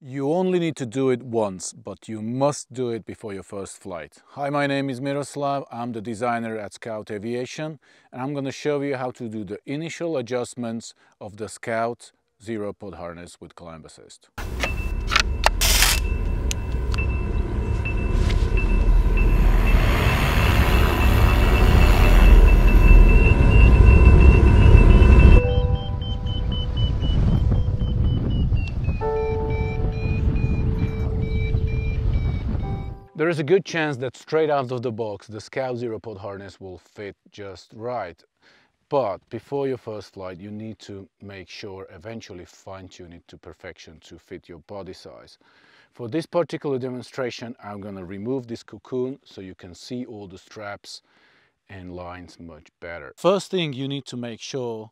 You only need to do it once, but you must do it before your first flight. Hi, my name is Miroslav. I'm the designer at Scout Aviation, and I'm going to show you how to do the initial adjustments of the Scout Zero Pod harness with climb assist. There is a good chance that straight out of the box the Scout Zero Pod harness will fit just right. But before your first flight you need to make sure, eventually fine-tune it to perfection to fit your body size. For this particular demonstration I'm going to remove this cocoon so you can see all the straps and lines much better. First thing you need to make sure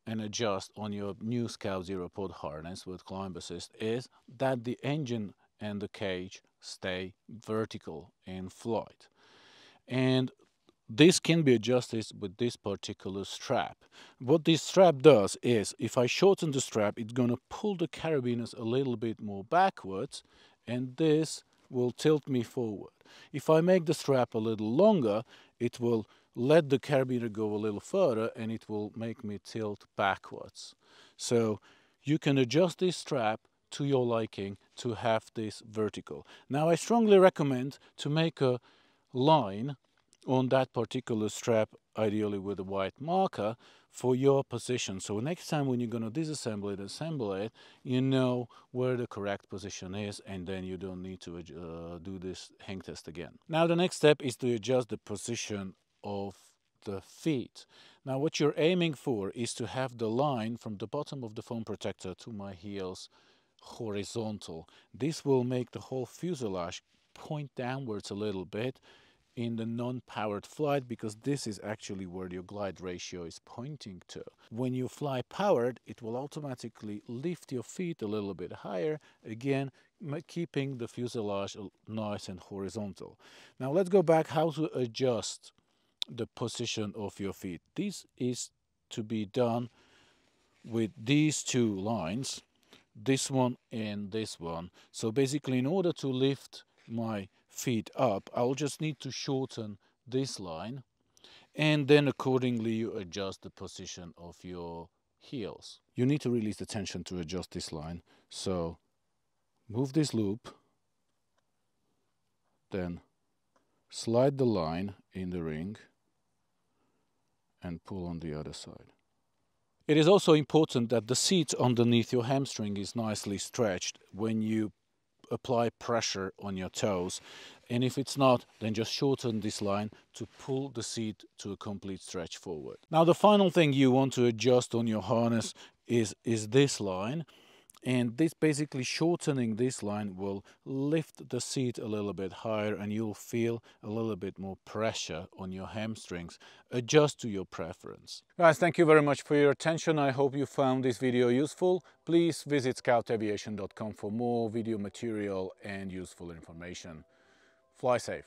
and adjust on your new Scout Zero Pod harness with climb assist is that the engine and the cage stay vertical in flight, and this can be adjusted with this particular strap. What this strap does is, if I shorten the strap, it's going to pull the carabiners a little bit more backwards, and this will tilt me forward. If I make the strap a little longer, it will let the carabiner go a little further and it will make me tilt backwards. So you can adjust this strap to your liking to have this vertical. Now I strongly recommend to make a line on that particular strap, ideally with a white marker, for your position. So next time when you're going to disassemble it, assemble it, you know where the correct position is, and then you don't need to do this hang test again. Now the next step is to adjust the position of the feet. Now what you're aiming for is to have the line from the bottom of the foam protector to my heels horizontal. This will make the whole fuselage point downwards a little bit in the non-powered flight, because this is actually where your glide ratio is pointing to. When you fly powered, it will automatically lift your feet a little bit higher, again keeping the fuselage nice and horizontal. Now let's go back how to adjust the position of your feet. This is to be done with these two lines, this one and this one. So basically, in order to lift my feet up, I'll just need to shorten this line, and then accordingly you adjust the position of your heels. You need to release the tension to adjust this line, so move this loop, then slide the line in the ring and pull on the other side. It is also important that the seat underneath your hamstring is nicely stretched when you apply pressure on your toes, and if it's not, then just shorten this line to pull the seat to a complete stretch forward. Now the final thing you want to adjust on your harness is this line, and this basically shortening this line will lift the seat a little bit higher and you'll feel a little bit more pressure on your hamstrings. Adjust to your preference. Guys, thank you very much for your attention. I hope you found this video useful. Please visit scoutaviation.com for more video material and useful information. Fly safe.